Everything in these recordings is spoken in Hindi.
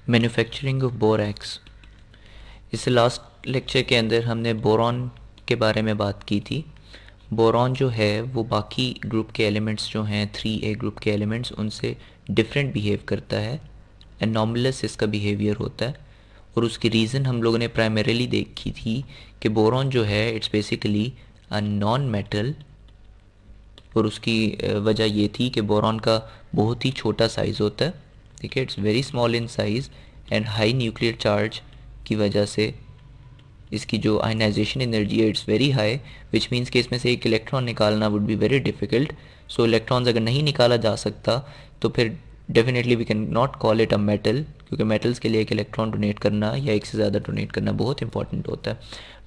Manufacturing of borax. इस लास्ट लेक्चर के अंदर हमने बोरॉन के बारे में बात की थी। बोरॉन जो है वो बाकी ग्रुप के एलिमेंट्स जो हैं 3A ग्रुप के एलिमेंट्स उनसे डिफरेंट बिहेव करता है। एनॉमलस इसका बिहेवियर होता है और उसकी रीज़न हम लोगों ने प्राइमरीली देखी थी कि बोरॉन जो है it's basically a non metal, और उसकी वजह ये थी कि बोरॉन का बहुत ही छोटा साइज़ होता है। ठीक है, it's very small in size and high nuclear charge की वजह से इसकी जो आयनाइजेशन एनर्जी है it's very high, which means कि इसमें से एक इलेक्ट्रॉन निकालना would be very difficult. So electrons अगर नहीं निकाला जा सकता तो फिर definitely we can not call it a metal, क्योंकि मेटल्स के लिए एक इलेक्ट्रॉन डोनेट करना या एक से ज़्यादा डोनेट करना बहुत इंपॉर्टेंट होता है।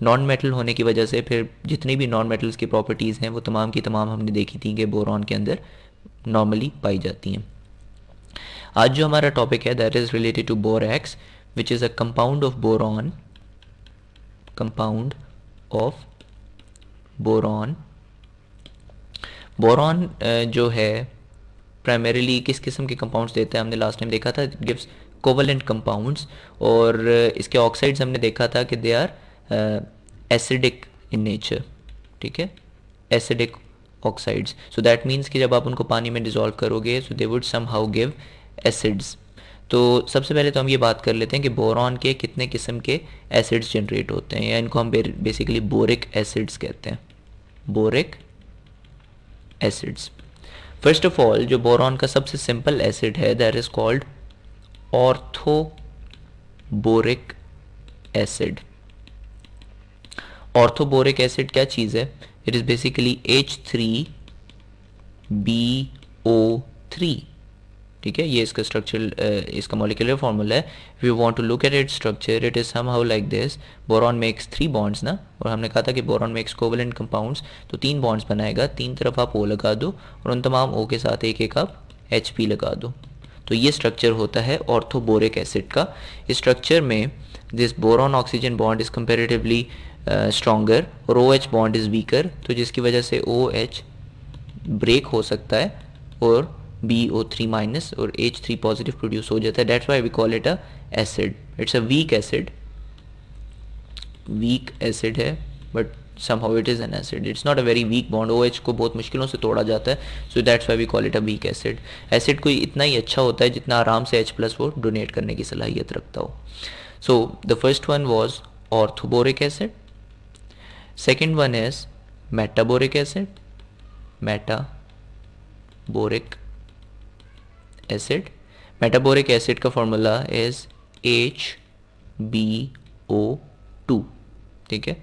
नॉन मेटल होने की वजह से फिर जितनी भी नॉन मेटल्स की प्रॉपर्टीज़ हैं वो तमाम की तमाम हमने देखी थी कि बोरॉन के अंदर नॉर्मली पाई जाती हैं। आज जो हमारा टॉपिक है that is related to borax, which is a compound of boron, compound of boron. Boron जो है प्राइमरीली किस किस्म के कंपाउंड्स देता है हमने लास्ट टाइम देखा था, गिव्स कोवलेंट कंपाउंड्स, और इसके ऑक्साइड्स हमने देखा था कि they are acidic in nature. ठीक है, acidic oxides, so that means कि जब आप उनको पानी में डिज़ोल्व करोगे so they would somehow give acids. तो सबसे पहले तो हम ये बात कर लेते हैं कि बोरॉन के कितने किस्म के एसिड्स जनरेट होते हैं, या इनको हम बेसिकली बोरिक एसिड्स कहते हैं, boric acids. First of all जो बोरॉन का सबसे सिंपल एसिड है that is called orthoboric acid. Orthoboric acid क्या चीज़ है? It is basically H3BO3। ठीक है, ये इसका स्ट्रक्चर, इसका मॉलिक्यूलर फार्मूला है। If you want to look at it structure it is somehow like this. Boron makes 3 bonds ना, और हमने कहा था कि बोरॉन मेक्स कोवलेंट कंपाउंड्स, तो 3 बॉन्ड्स बनाएगा, 3 तरफ आप O लगा दो और उन तमाम O के साथ एक एक आप HP लगा दो, तो ये स्ट्रक्चर होता है ऑर्थोबोरिक एसिड का। इस स्ट्रक्चर में this boron oxygen bond is comparatively stronger और OH बॉन्ड इज़ वीकर, तो जिसकी वजह से OH ब्रेक हो सकता है और BO3 माइनस और H3 पॉजिटिव प्रोड्यूस हो जाता है। That's why we call it a acid. It's a weak acid, weak acid है but somehow it is an acid. It's not a very weak bond. OH को बहुत मुश्किलों से तोड़ा जाता है, so that's why we call it a weak acid. Acid कोई इतना ही अच्छा होता है जितना आराम से H+ वो डोनेट करने की सलाहियत रखता हो। So the first one was orthoboric acid. Second one is metaboric acid. Metaboric acid. Metaboric acid का formula is HbO2. ठीक है,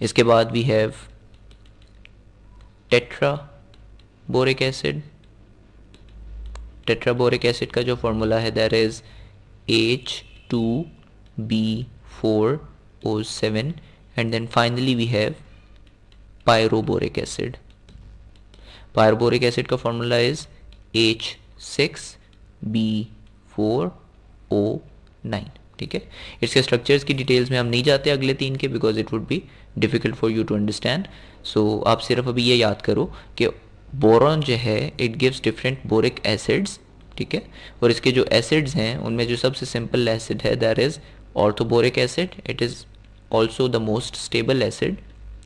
इसके बाद we have tetraboric acid. Tetraboric acid का जो फॉर्मूला है that is H2B4O7 and then finally we have pyroboric acid. Pyroboric acid का फॉर्मूला इज H6B4O9। ठीक है, इसके स्ट्रक्चर्स की डिटेल्स में हम नहीं जाते अगले 3 के, because it would be difficult for you to understand. So आप सिर्फ अभी ये याद करो कि बोरॉन जो है it gives different boric acids. ठीक है, और इसके जो एसिड्स हैं उनमें जो सबसे सिंपल एसिड है that is orthoboric acid. It is also the most stable acid.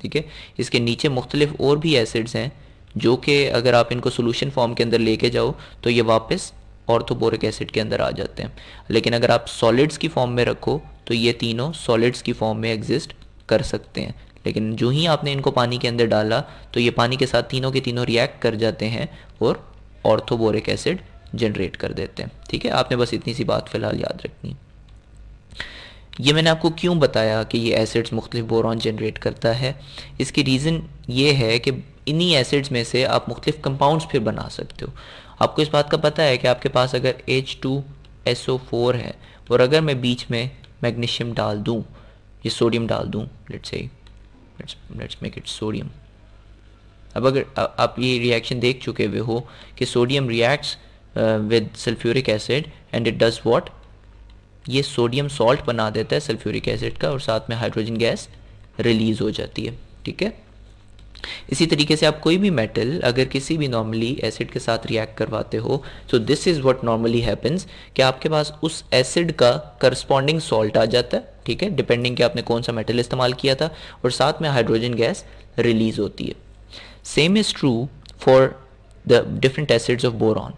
ठीक है, इसके नीचे मुख्तलिफ और भी एसिड्स हैं जो कि अगर आप इनको सोल्यूशन फॉर्म के अंदर लेके जाओ तो ये वापस ऑर्थोबोरिक एसिड के अंदर आ जाते हैं, लेकिन अगर आप सॉलिड्स की फॉर्म में रखो तो ये तीनों सॉलिड्स की फॉर्म में एग्जिस्ट कर सकते हैं, लेकिन जो ही आपने इनको पानी के अंदर डाला तो ये पानी के साथ तीनों के तीनों रिएक्ट कर जाते हैं और ऑर्थोबोरिक एसिड जनरेट कर देते हैं। ठीक है, आपने बस इतनी सी बात फ़िलहाल याद रखनी। ये मैंने आपको क्यों बताया कि ये एसिड्स मुख्तलिफ बोरॉन जनरेट करता है, इसकी रीज़न ये है कि इन्हीं एसिड्स में से आप मुख्तलिफ कंपाउंड्स फिर बना सकते हो। आपको इस बात का पता है कि आपके पास अगर H2SO4 है और अगर मैं बीच में मैग्नीशियम डाल दूँ या सोडियम डाल दूँ, लेट्स मेक इट सोडियम। अब अगर आप ये रिएक्शन देख चुके हुए हो कि sodium reacts with sulphuric acid and it does what, ये सोडियम सॉल्ट बना देता है सल्फ्यूरिक एसिड का और साथ में हाइड्रोजन गैस रिलीज़ हो जाती है। ठीक है, इसी तरीके से आप कोई भी मेटल अगर किसी भी नॉर्मली एसिड के साथ रिएक्ट करवाते हो, so this is what normally happens कि आपके पास उस एसिड का करस्पॉन्डिंग सॉल्ट आ जाता है, ठीक है, डिपेंडिंग कि आपने कौन सा मेटल इस्तेमाल किया था, और साथ में हाइड्रोजन गैस रिलीज होती है. Same is true for the different acids of boron.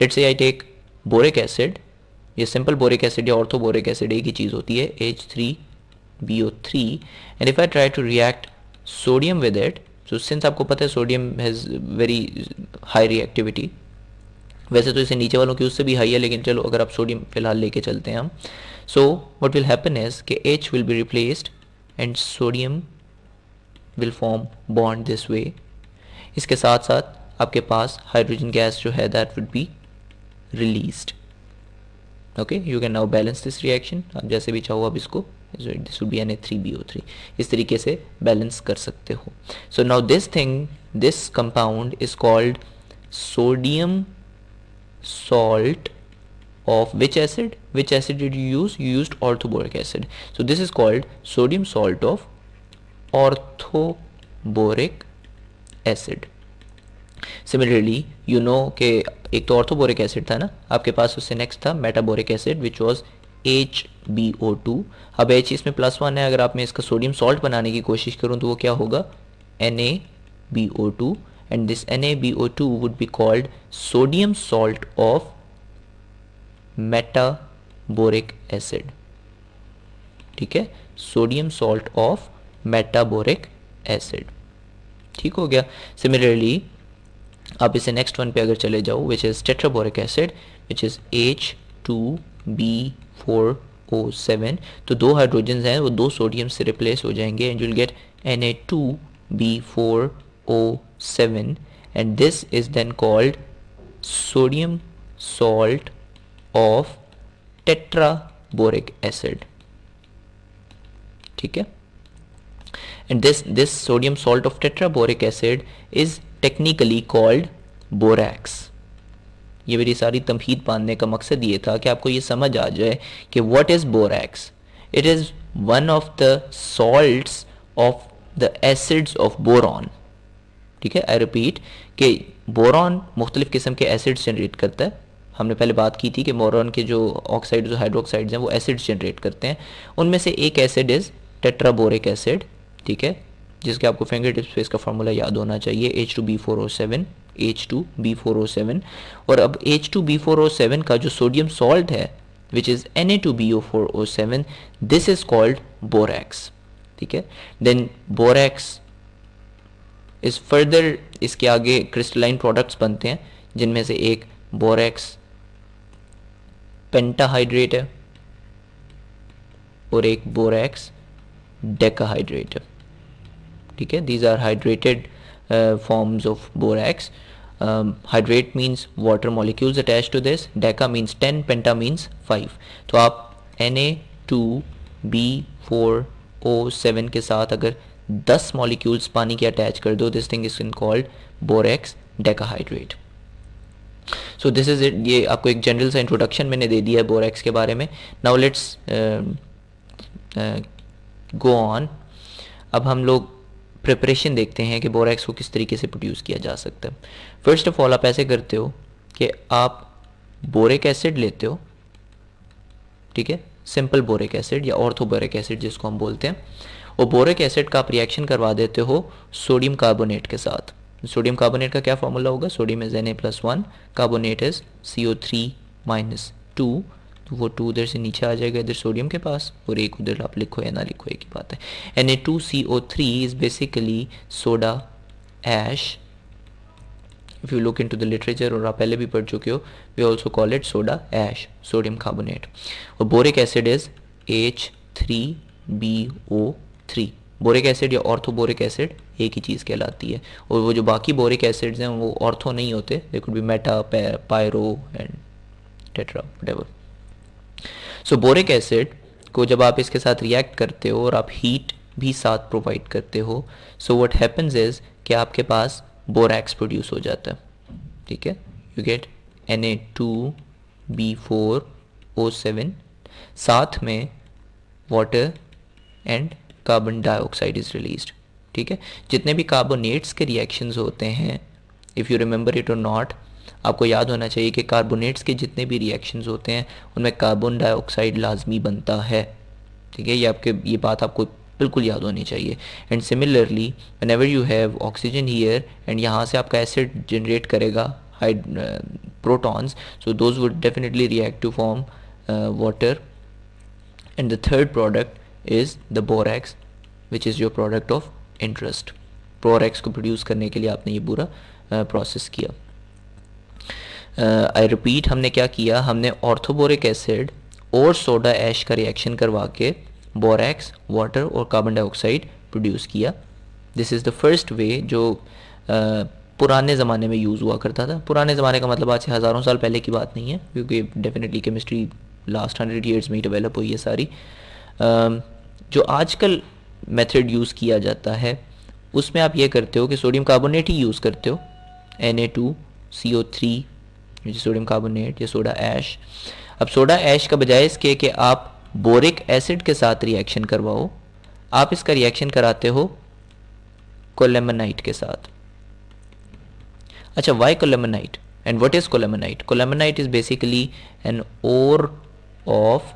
Let's say I take boric acid, ये सिंपल बोरिक एसिड या ऑर्थोबोरिक एसिड एक ही चीज़ होती है, H3BO3, and if I try to react sodium with it, so since आपको पता है sodium has very high reactivity, वैसे तो इसे नीचे वालों की उससे भी हाई है, लेकिन चलो अगर आप सोडियम फिलहाल लेके चलते हैं हम, so what will happen is कि H will be replaced and sodium will form bond this way. इसके साथ साथ आपके पास हाइड्रोजन गैस जो है that would be released. Okay, you can now balance this reaction. आप जैसे भी चाहो आप इसको, दिस वुड बी Na3BO3, इस तरीके से बैलेंस कर सकते हो. So now this compound is called sodium salt of which acid? Which acid did you use? You used orthoboric acid. So this is called sodium salt of orthoboric acid. Similarly, you know कि एक तो orthoboric acid था ना आपके पास, उससे next था metaboric acid which was HbO2. अब H इसमें +1 है, अगर आप मैं इसका सोडियम सॉल्ट बनाने की कोशिश करूँ तो वो क्या होगा, NaBO2, and this NaBO2 would be called sodium salt of metaboric acid. ठीक है, sodium salt of metaboric acid. ठीक हो गया. सिमिलरली आप इसे नेक्स्ट वन पे अगर चले जाओ, which is tetraboric acid, which is H2B4O7. तो दो हाइड्रोजन हैं वो दो सोडियम से रिप्लेस हो जाएंगे and you will get Na2B4O7, and this is then called sodium salt of tetraboric acid. ठीक है, and this sodium salt of tetraboric acid is technically called borax. ये मेरी सारी तमहीद बांधने का मकसद ये था कि आपको ये समझ आ जाए कि what is borax. It is one of the salts of the acids of boron. ठीक है, आई रिपीट कि बोरॉन मुख्तलिफ किस्म के एसिड्स जनरेट करता है. हमने पहले बात की थी कि बोरॉन के जो ऑक्साइड जो हाइड्रोक्साइड्स हैं वो एसिड्स जनरेट करते हैं. उनमें से एक एसिड इज़ टेट्राबोरिक एसिड, ठीक है, जिसके आपको फिंगर टिप्स पे इसका फार्मूला याद होना चाहिए, H2B4O7. और अब H2B4O7 का जो सोडियम सॉल्ट है which is Na2BO4O7, this is called borax. ठीक है, देन बोरैक्स इस फर्दर इसके आगे क्रिस्टलाइन प्रोडक्ट्स बनते हैं, जिनमें से एक बोरैक्स पेंटाहाइड्रेट है और एक बोरैक्स डेकाहाइड्रेट है. ठीक है, these are hydrated forms of borax. Hydrate means water molecules attach to this, deca means 10, penta means 5. तो आप Na2B4O7 के साथ अगर 10 मॉलिक्यूल्स पानी के अटैच कर दो, this thing is called borax decahydrate. So this is it. ये आपको एक जनरल सा इंट्रोडक्शन मैंने दे दिया है बोरैक्स के बारे में. Now let's go on. अब हम लोग प्रिपरेशन देखते हैं कि बोरैक्स को किस तरीके से प्रोड्यूस किया जा सकता है. फर्स्ट ऑफ ऑल आप ऐसे करते हो कि आप बोरिक एसिड लेते हो, ठीक है, सिंपल बोरिक एसिड या ऑर्थोबोरिक एसिड जिसको हम बोलते हैं, और बोरिक एसिड का आप रिएक्शन करवा देते हो सोडियम कार्बोनेट के साथ. सोडियम कार्बोनेट का क्या फार्मूला होगा, sodium is Na+1, carbonate is CO3-2, तो वो 2 उधर से नीचे आ जाएगा इधर सोडियम के पास, और एक उधर आप लिखो या ना लिखो एक ही बात है. Na2CO3 is basically soda ash. If you look into the literature, और आप पहले भी पढ़ चुके हो, we also call it soda ash, sodium carbonate. और boric acid is H3BO3. Boric acid या ऑर्थोबोरिक एसिड एक ही चीज़ कहलाती है, और वो जो बाकी बोरिक एसिड्स हैं वो ऑर्थो नहीं होते, they could be meta, pyro and tetra, whatever. So boric acid को जब आप इसके साथ रिएक्ट करते हो और आप हीट भी साथ प्रोवाइड करते हो, सो व्हाट हैपन्स इज कि आपके पास बोरैक्स प्रोड्यूस हो जाता है. ठीक है, यू गेट Na2B4O7, साथ में water and carbon dioxide is released. ठीक है। जितने भी कार्बोनेट्स के रिएक्शंस होते हैं, इफ़ यू रिमेंबर इट और नॉट, आपको याद होना चाहिए कि कार्बोनेट्स के जितने भी रिएक्शंस होते हैं उनमें कार्बन डाइऑक्साइड लाजमी बनता है, ठीक है। ये बात आपको बिल्कुल याद होनी चाहिए। And similarly whenever you have oxygen here and यहाँ से आपका एसिड जनरेट करेगा protons, so those would definitely react to form water. And the third product is the borax, which is your product of interest. borax को produce करने के लिए आपने ये पूरा process किया। आई रिपीट, हमने क्या किया, हमने ऑर्थोबोरिक एसिड और सोडा ऐश का रिएक्शन करवा के बोरैक्स, वाटर और कार्बन डाइऑक्साइड प्रोड्यूस किया। This is the first way जो पुराने ज़माने में यूज़ हुआ करता था। पुराने ज़माने का मतलब आज से हज़ारों साल पहले की बात नहीं है, क्योंकि डेफिनेटली केमिस्ट्री लास्ट 100 ईयर्स में ही डेवलप हुई है सारी। जो आजकल मेथड यूज़ किया जाता है उसमें आप ये करते हो कि सोडियम कार्बोनेट ही यूज़ करते हो, Na2CO3 सोडियम कार्बोनेट या सोडा ऐश। अब सोडा ऐश का बजाय इसके कि आप बोरिक एसिड के साथ रिएक्शन करवाओ, आप इसका रिएक्शन कराते हो कोलेमेनाइट के साथ। अच्छा, why colemanite and what is colemanite? Colemanite is basically an ore of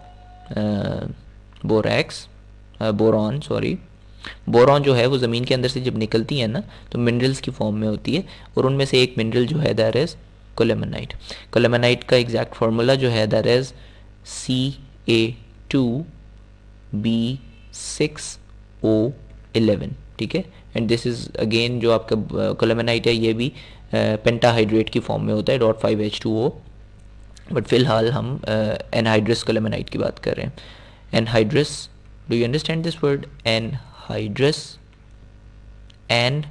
boron जो है वो ज़मीन के अंदर से जब निकलती है ना तो मिनरल्स की फॉर्म में होती है, और उनमें से एक मिनरल जो है दैट इज़ कोलेमेनाइट। कोलेमेनाइट का एग्जैक्ट फार्मूला जो है दैट इज़ Ca2B6O11, ठीक है। एंड दिस इज़ अगेन जो आपका कोलेमेनाइट है ये भी पेंटाहाइड्रेट की फॉर्म में होता है, .5H2O, बट फिलहाल हम एनहाइड्रस कोलेमेनाइट की बात कर रहे हैं। Anhydrous, do you understand this word anhydrous? An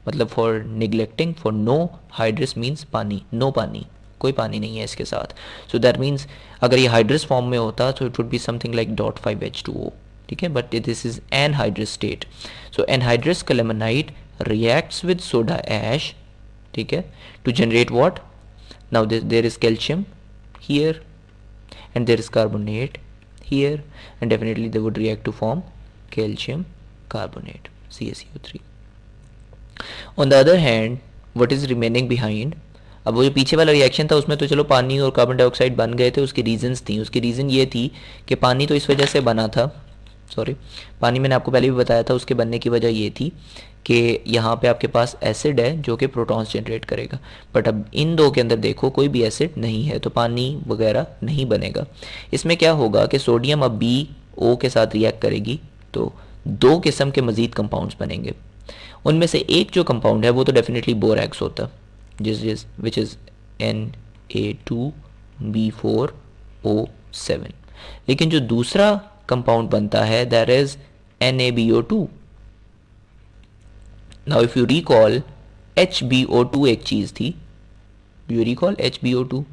मतलब for neglecting, for no, hydrous means पानी, नो पानी, कोई पानी नहीं है इसके साथ। सो दैट मीन्स अगर ये हाइड्रस फॉर्म में होता तो it would be something like .5H2O, ठीक है, but this is anhydrous state. So anhydrous colemanite reacts with soda ash, ठीक है, to generate what? Now there is calcium here and there is carbonate here, and definitely they would react to form calcium carbonate, CaCO3. On the other hand, what is remaining behind? अब वो जो पीछे वाला रिएक्शन था उसमें तो चलो पानी और कार्बन डाइऑक्साइड बन गए थे, उसकी रीजंस थी। उसकी रीज़न ये थी कि पानी तो इस वजह से बना था, पानी मैंने आपको पहले भी बताया था, उसके बनने की वजह ये थी कि यहाँ पे आपके पास एसिड है जो कि प्रोटॉन्स जनरेट करेगा, बट अब इन दो के अंदर देखो कोई भी एसिड नहीं है तो पानी वगैरह नहीं बनेगा। इसमें क्या होगा कि सोडियम अब BO के साथ रिएक्ट करेगी तो दो किस्म के मज़ीद कंपाउंड्स बनेंगे। उनमें से एक जो कंपाउंड है वो तो डेफिनेटली बोरैक्स होता, विच इज़ Na2B4O7, लेकिन जो दूसरा कंपाउंड बनता है that is NaBO2। Now if you recall HbO2 एक चीज थी, you recall HbO2?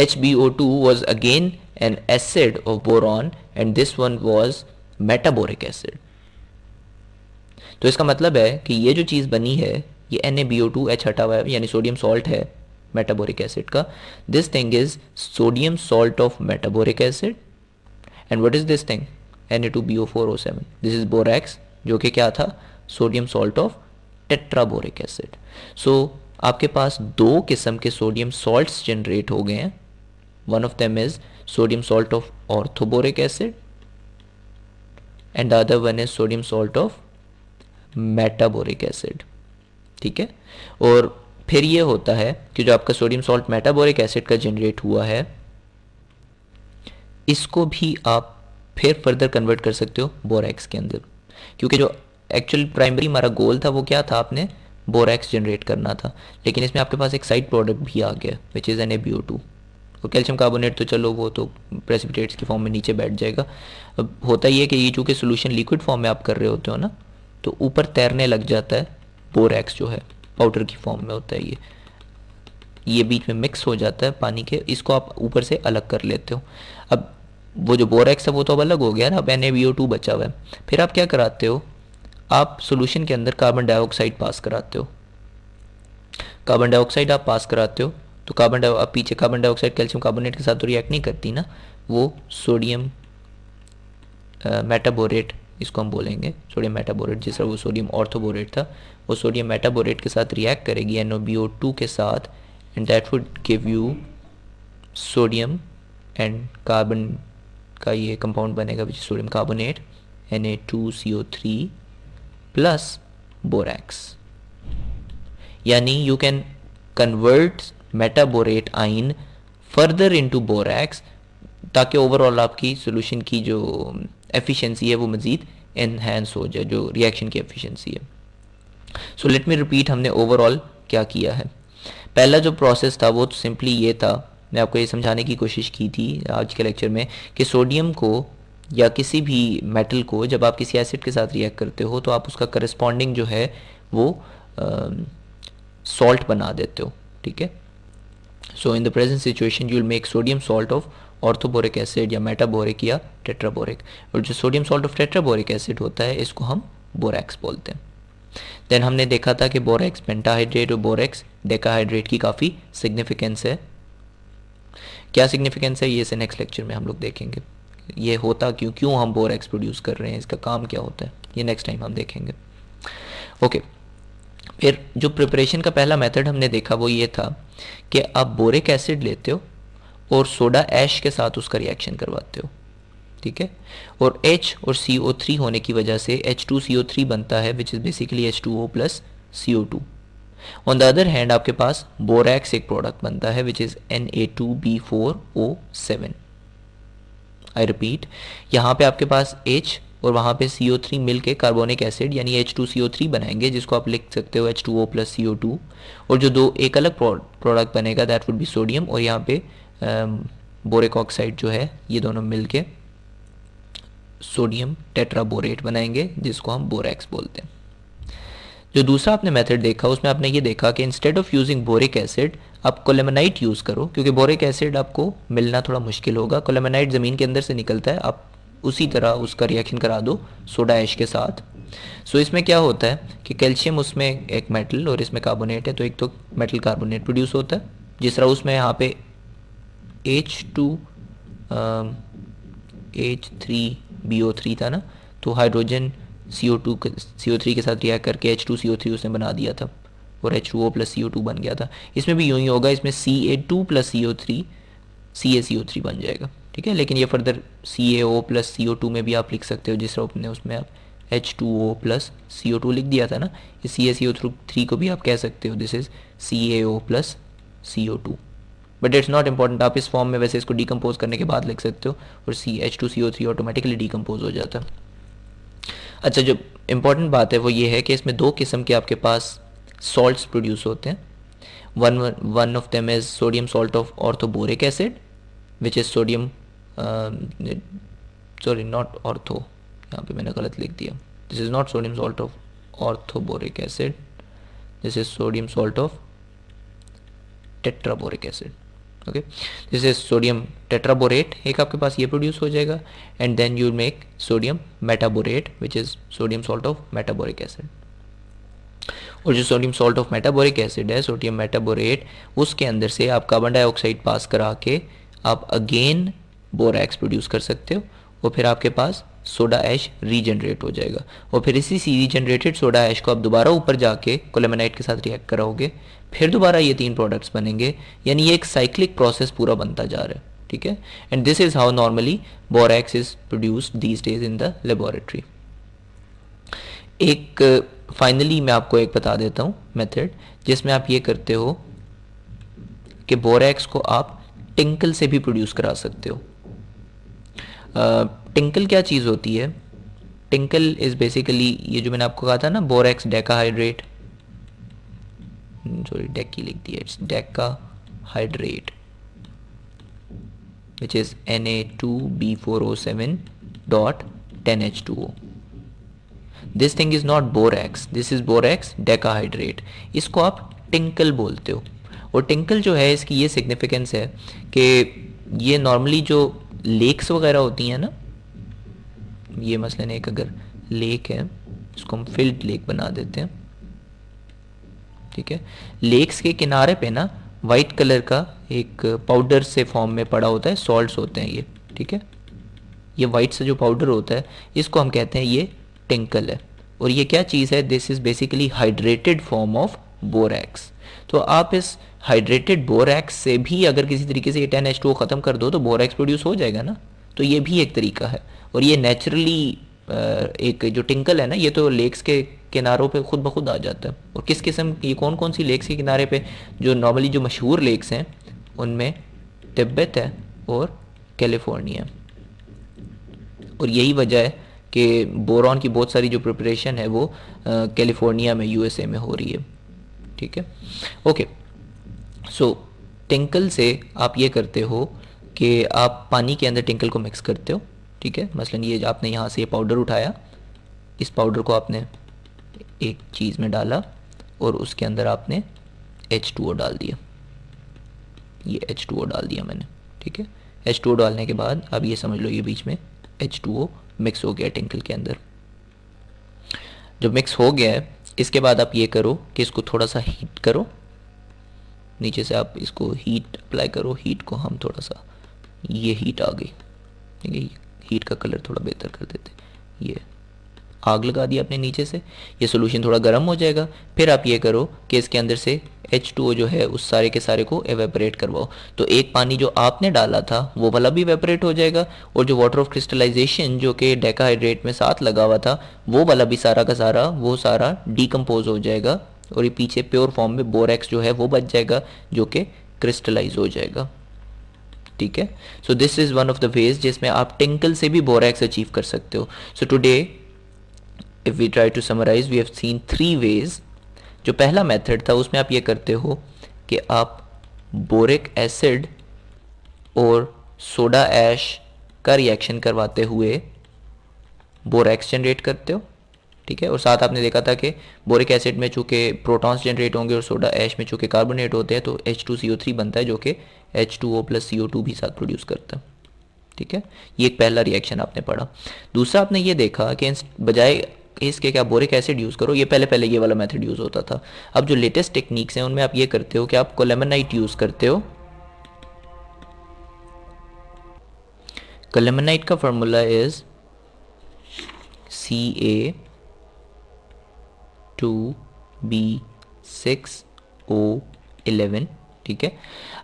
HbO2 was again an acid of boron and this one was metaboric acid। तो इसका मतलब है कि ये जो चीज़ बनी है ये NaBO2, H हटा हुआ है यानी सोडियम सॉल्ट है मेटाबोरिक एसिड का। This thing is sodium salt of metaboric acid and what is this thing? Na2BO4O7। This is borax जो कि क्या था? Sodium salt of tetraboric acid. So आपके पास दो किस्म के सोडियम सॉल्ट्स जनरेट हो गए हैं। One of them is sodium salt of orthoboric acid and the other one is sodium salt of metaboric acid, ठीक है। और फिर ये होता है कि जो आपका सोडियम सॉल्ट मेटाबोरिक एसिड का जनरेट हुआ है इसको भी आप फिर फर्दर कन्वर्ट कर सकते हो बोरैक्स के अंदर, क्योंकि जो एक्चुअल प्राइमरी हमारा गोल था वो क्या था? आपने बोरैक्स जनरेट करना था, लेकिन इसमें आपके पास एक साइड प्रोडक्ट भी आ गया विच इज़ NaBO2। और कैल्शियम कार्बोनेट तो चलो वो तो प्रेसिपिटेट्स की फॉर्म में नीचे बैठ जाएगा। अब होता ही है कि ये चूँकि सोल्यूशन लिक्विड फॉर्म में आप कर रहे होते हो ना, तो ऊपर तैरने लग जाता है बोरैक्स जो है, पाउडर की फॉर्म में होता है ये बीच में मिक्स हो जाता है पानी के, इसको आप ऊपर से अलग कर लेते हो। अब वो जो बोरैक्स है वो तो अब अलग हो गया ना, अब NaBO2 बचा हुआ है। फिर आप क्या कराते हो? आप सॉल्यूशन के अंदर कार्बन डाइऑक्साइड पास कराते हो। कार्बन डाइऑक्साइड आप पास कराते हो तो पीछे कार्बन डाइऑक्साइड कैल्शियम कार्बोनेट के साथ तो रिएक्ट नहीं करती ना, वो सोडियम मेटाबोरेट इसको हम बोलेंगे सोडियम मेटाबोरेट। जिस तरह वो सोडियम ऑर्थोबोरेट था, वो सोडियम मेटाबोरेट के साथ रिएक्ट करेगी NaBO2 के साथ, and that would give you sodium and carbon का ये कंपाउंड बनेगा which sodium carbonate Na2CO3 plus borax. यानी you can convert metaborate ion further into borax, ताकि ओवरऑल आपकी सोल्यूशन की जो एफिशिएंसी है वो मज़ीद एनहेंस हो जाए, जो रिएक्शन की एफिशिएंसी है। सो लेट मी रिपीट, हमने ओवरऑल क्या किया है। पहला जो प्रोसेस था वो तो सिंपली ये था, मैं आपको ये समझाने की कोशिश की थी आज के लेक्चर में कि सोडियम को या किसी भी मेटल को जब आप किसी एसिड के साथ रिएक्ट करते हो तो आप उसका करस्पॉन्डिंग जो है वो सॉल्ट बना देते हो, ठीक है। So in the present situation you will make sodium salt of orthoboric acid या मेटाबोरिक या टेट्राबोरिक, और जो sodium salt of tetraboric acid होता है इसको हम बोरैक्स बोलते हैं। देन हमने देखा था कि बोरैक्स पेंटाहाइड्रेट और बोरैक्स डेकाहाइड्रेट की काफ़ी सिग्निफिकेंस है। क्या सिग्निफिकेंस है ये इसे नेक्स्ट लेक्चर में हम लोग देखेंगे। ये होता क्यों हम बोरैक्स प्रोड्यूस कर रहे हैं, इसका काम क्या होता है, ये नेक्स्ट टाइम हम देखेंगे। ओके, फिर जो प्रिपरेशन का पहला मेथड हमने देखा वो ये था कि आप बोरिक एसिड लेते हो और सोडा ऐश के साथ उसका रिएक्शन करवाते हो, ठीक है। और H और CO3 होने की वजह से H2CO3 बनता है which is basically H2O plus CO2। On the other hand आपके पास बोरैक्स एक प्रोडक्ट बनता है which is Na2B4O7। I repeat, यहाँ पे आपके पास H और वहाँ पे CO3 मिल के कार्बोनिक एसिड यानी H2CO3 बनाएंगे, जिसको आप लिख सकते हो H2O प्लस CO2, और जो दो एक अलग प्रोडक्ट बनेगा दैट वुड बी सोडियम, और यहाँ पे बोरिक ऑक्साइड जो है ये दोनों मिल के सोडियम टेट्राबोरेट बनाएंगे जिसको हम बोरैक्स बोलते हैं। जो दूसरा आपने मेथड देखा उसमें आपने ये देखा कि instead of using boric acid आप कोलेमेनाइट यूज़ करो, क्योंकि बोरिक एसिड आपको मिलना थोड़ा मुश्किल होगा। कोलेमेनाइट ज़मीन के अंदर से निकलता है, आप उसी तरह उसका रिएक्शन करा दो सोडा ऐश के साथ। सो इसमें क्या होता है कि कैल्शियम उसमें एक मेटल और इसमें कार्बोनेट है, तो एक तो मेटल कार्बोनेट प्रोड्यूस होता है, जिस तरह उसमें यहाँ पे H3BO3 था ना, तो हाइड्रोजन CO3 के साथ रिएक्ट करके H2CO3 उसने बना दिया था और H2O प्लस CO2 बन गया था। इसमें भी यूँ ही होगा, इसमें Ca2 प्लस CO3 CaCO3 बन जाएगा, ठीक है। लेकिन ये फर्दर CaO प्लस CO2 में भी आप लिख सकते हो, जिस तरह अपने उसमें आप H2O प्लस CO2 लिख दिया था ना, इस CaCO3 को भी आप कह सकते हो this is CaO plus CO2, but it's not important. आप इस फॉर्म में वैसे इसको डिकम्पोज करने के बाद लिख सकते हो और H2CO3 ऑटोमेटिकली डिकम्पोज हो जाता है। अच्छा, जो इम्पॉर्टेंट बात है वो ये है कि इसमें दो किस्म के आपके पास सॉल्ट्स प्रोड्यूस होते हैं। One of them is sodium salt of orthoboric acid which is sodium sorry not ortho, यहाँ पे मैंने गलत लिख दिया, this is not sodium salt of orthoboric acid, this is sodium salt of tetraboric acid. Okay, this is sodium tetraborate, एक आपके पास ये प्रोड्यूस हो जाएगा, and then you make sodium metaborate which is sodium salt of metaboric acid. और जो sodium salt of metaboric acid है, सोडियम मेटाबोरेट, उसके अंदर से आप कार्बन डाइऑक्साइड पास करा के आप अगेन बोरैक्स प्रोड्यूस कर सकते हो, और फिर आपके पास सोडा ऐश रीजनरेट हो जाएगा, और फिर इसी रीजनरेटेड सोडा ऐश को आप दोबारा ऊपर जाके कोलेमेनाइट के साथ रिएक्ट कराओगे, फिर दोबारा ये तीन प्रोडक्ट्स बनेंगे, यानी ये एक साइक्लिक प्रोसेस पूरा बनता जा रहा है, ठीक है। And this is how normally borax is produced these days in the laboratory. एक फाइनली मैं आपको एक बता देता हूँ मेथड, जिसमें आप ये करते हो कि बोरैक्स को आप टिंकल से भी प्रोड्यूस करा सकते हो। टिंकल क्या चीज़ होती है? टिंकल इज़ बेसिकली ये जो मैंने आपको कहा था ना, बोरैक्स डेकाहाइड्रेट, सॉरी डेकी लिख दिया, it's decahydrate which is Na2B4O7.10H2O. This thing is not borax, this is borax decahydrate. इसको आप टिंकल बोलते हो, और टिंकल जो है इसकी ये सिग्निफिकेंस है कि ये नॉर्मली जो लेक्स वगैरह होती हैं ना, ये मसलन एक अगर लेक है, इसको हम फिल्ड लेक बना देते हैं, ठीक है। लेक्स के किनारे पे ना वाइट कलर का एक पाउडर से फॉर्म में पड़ा होता है, सॉल्ट्स होते हैं ये, ठीक है। ये वाइट सा जो पाउडर होता है इसको हम कहते हैं ये टिंकल है। और ये क्या चीज़ है, this is basically hydrated form of borax. तो आप इस हाइड्रेटेड बोरैक्स से भी अगर किसी तरीके से ये 10H2O ख़त्म कर दो तो बोरैक्स प्रोड्यूस हो जाएगा ना। तो ये भी एक तरीका है। और ये नेचुरली एक जो टिंकल है ना, ये तो लेक्स के किनारों पे खुद ब खुद आ जाता है। और किस किस्म, ये कौन कौन सी लेक्स के किनारे पे, जो नॉर्मली जो मशहूर लेक्स हैं उनमें तिब्बत है और कैलिफोर्निया। और यही वजह है कि बोरॉन की बहुत सारी जो प्रिपरेशन है वो कैलिफोर्निया में, यूएसए में हो रही है। ठीक है, ओके। सो टिंकल से आप ये करते हो कि आप पानी के अंदर टिंकल को मिक्स करते हो। ठीक है, मसलन ये आपने यहाँ से ये पाउडर उठाया, इस पाउडर को आपने एक चीज़ में डाला और उसके अंदर आपने H2O डाल दिया। ये H2O डाल दिया मैंने। ठीक है, H2O डालने के बाद अब ये समझ लो ये बीच में H2O मिक्स हो गया टिंकल के अंदर। जब मिक्स हो गया है, इसके बाद आप ये करो कि इसको थोड़ा सा हीट करो, नीचे से आप इसको हीट अप्लाई करो। हीट को हम थोड़ा सा, ये हीट आ गई, ठीक है, हीट का कलर थोड़ा बेहतर कर देते। ये आग लगा दी आपने नीचे से, ये सोल्यूशन थोड़ा गर्म हो जाएगा। फिर आप ये करो कि इसके अंदर से H2O जो है उस सारे के सारे को एवेपोरेट करवाओ। तो एक पानी जो आपने डाला था वो वाला भी एवेपोरेट हो जाएगा, और जो वाटर ऑफ क्रिस्टलाइजेशन जो कि डेकाहाइड्रेट में साथ लगा हुआ था वो वाला भी सारा का सारा वो सारा डिकम्पोज हो जाएगा, और ये पीछे प्योर फॉर्म में बोरैक्स जो है वो बच जाएगा जो कि क्रिस्टलाइज हो जाएगा। ठीक है, so this is one of the ways जिसमें आप टिंकल से भी बोरैक्स अचीव कर सकते हो। So today if we try to summarise, we have seen 3 ways. जो पहला मेथड था उसमें आप ये करते हो कि आप बोरिक एसिड और सोडा ऐश का रिएक्शन करवाते हुए बोरैक्स जनरेट करते हो। ठीक है, और साथ आपने देखा था कि बोरिक एसिड में चूँकि प्रोटॉन्स जनरेट होंगे और सोडा ऐश में चूँकि कार्बोनेट होते हैं तो H2CO3 बनता है जो कि H2O + CO2 भी साथ प्रोड्यूस करता है। ठीक है, ये एक पहला रिएक्शन आपने पढ़ा। दूसरा आपने ये देखा कि बजाय इसके क्या बोरिक एसिड यूज़ करो, ये पहले ये वाला मेथड यूज़ होता था। अब जो लेटेस्ट टेक्निक्स हैं उनमें आप ये करते हो कि आप कोलेमेनाइट यूज़ करते हो। कोलेमेनाइट का फार्मूला इज़ Ca2B6O11। ठीक है,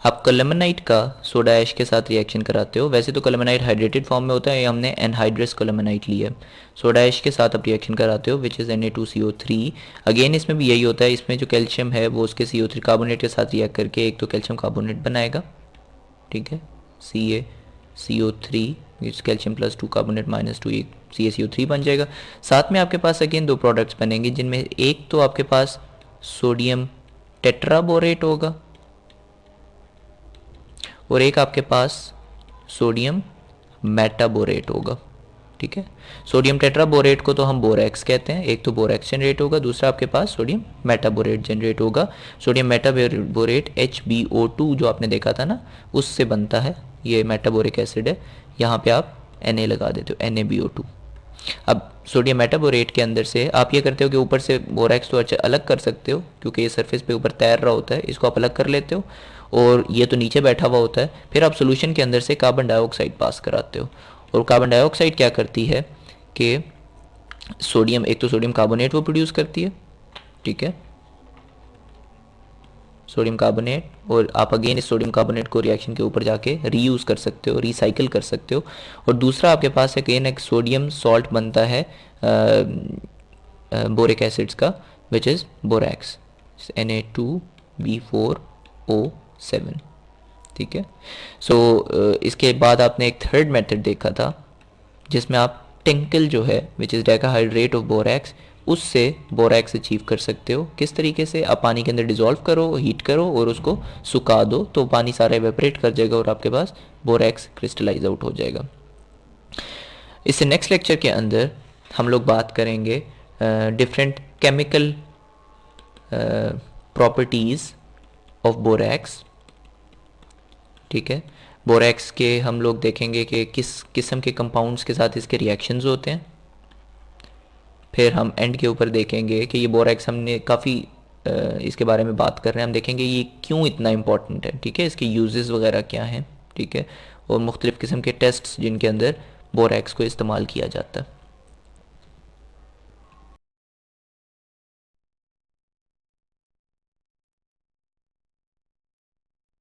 आप कोलेमेनाइट का सोडा ऐश के साथ रिएक्शन कराते हो। वैसे तो कोलेमेनाइट हाइड्रेटेड फॉर्म में होता है, हमने एनहाइड्रस कोलेमेनाइट लिया है। सोडा ऐश के साथ आप रिएक्शन कराते हो विच इज़ Na2CO3। अगेन इसमें भी यही होता है, इसमें जो कैल्शियम है वो उसके CO3 कार्बोनेट के साथ रिएक्ट करके एक तो कैल्शियम कार्बोनेट बनाएगा। ठीक है, CaCO3 कैल्शियम +2 कार्बोनेट -2 एक CaCO3 बन जाएगा। साथ में आपके पास अगेन 2 प्रोडक्ट्स बनेंगे जिनमें एक तो आपके पास सोडियम टेट्राबोरेट होगा और एक आपके पास सोडियम मेटाबोरेट होगा। ठीक है, सोडियम टेट्राबोरेट को तो हम बोरैक्स कहते हैं। एक तो बोरैक्स जनरेट होगा, दूसरा आपके पास सोडियम मेटाबोरेट जनरेट होगा। सोडियम मेटाबोरेट HbO2 जो आपने देखा था ना उससे बनता है, ये मेटाबोरिक एसिड है। यहाँ पे आप Na लगा देते हो, NaBO2। अब सोडियम मेटाबोरेट के अंदर से आप ये करते हो कि ऊपर से बोरैक्स तो अच्छा अलग कर सकते हो क्योंकि ये सरफेस पे ऊपर तैर रहा होता है, इसको आप अलग कर लेते हो, और ये तो नीचे बैठा हुआ होता है। फिर आप सोल्यूशन के अंदर से कार्बन डाइऑक्साइड पास कराते हो, और कार्बन डाइऑक्साइड क्या करती है कि सोडियम, एक तो सोडियम कार्बोनेट वो प्रोड्यूस करती है। ठीक है, सोडियम कार्बोनेट, और आप अगेन इस सोडियम कार्बोनेट को रिएक्शन के ऊपर जाके रीयूज़ कर सकते हो, रिसाइकिल कर सकते हो। और दूसरा आपके पास अगेन एक सोडियम सॉल्ट बनता है बोरिक एसिड्स का विच इज़ बोरैक्स, Na2B4O7। ठीक है, सो इसके बाद आपने एक थर्ड मेथड देखा था जिसमें आप टिंकल जो है which is decahydrate of borax, उससे बोरैक्स अचीव कर सकते हो। किस तरीके से, आप पानी के अंदर डिज़ोल्व करो, हीट करो और उसको सुखा दो तो पानी सारा एवेपोरेट कर जाएगा और आपके पास बोरैक्स क्रिस्टलाइज आउट हो जाएगा। इससे नेक्स्ट लेक्चर के अंदर हम लोग बात करेंगे different chemical properties of borax. ठीक है, बोरैक्स के हम लोग देखेंगे कि किस किस्म के कंपाउंड्स के साथ इसके रिएक्शंस होते हैं। फिर हम एंड के ऊपर देखेंगे कि ये बोरैक्स, हमने काफ़ी इसके बारे में बात कर रहे हैं, हम देखेंगे ये क्यों इतना इम्पॉर्टेंट है। ठीक है, इसके यूजेस वगैरह क्या हैं। ठीक है, और मुख्तलिफ़ किस्म के टेस्ट्स जिनके अंदर बोरैक्स को इस्तेमाल किया जाता है।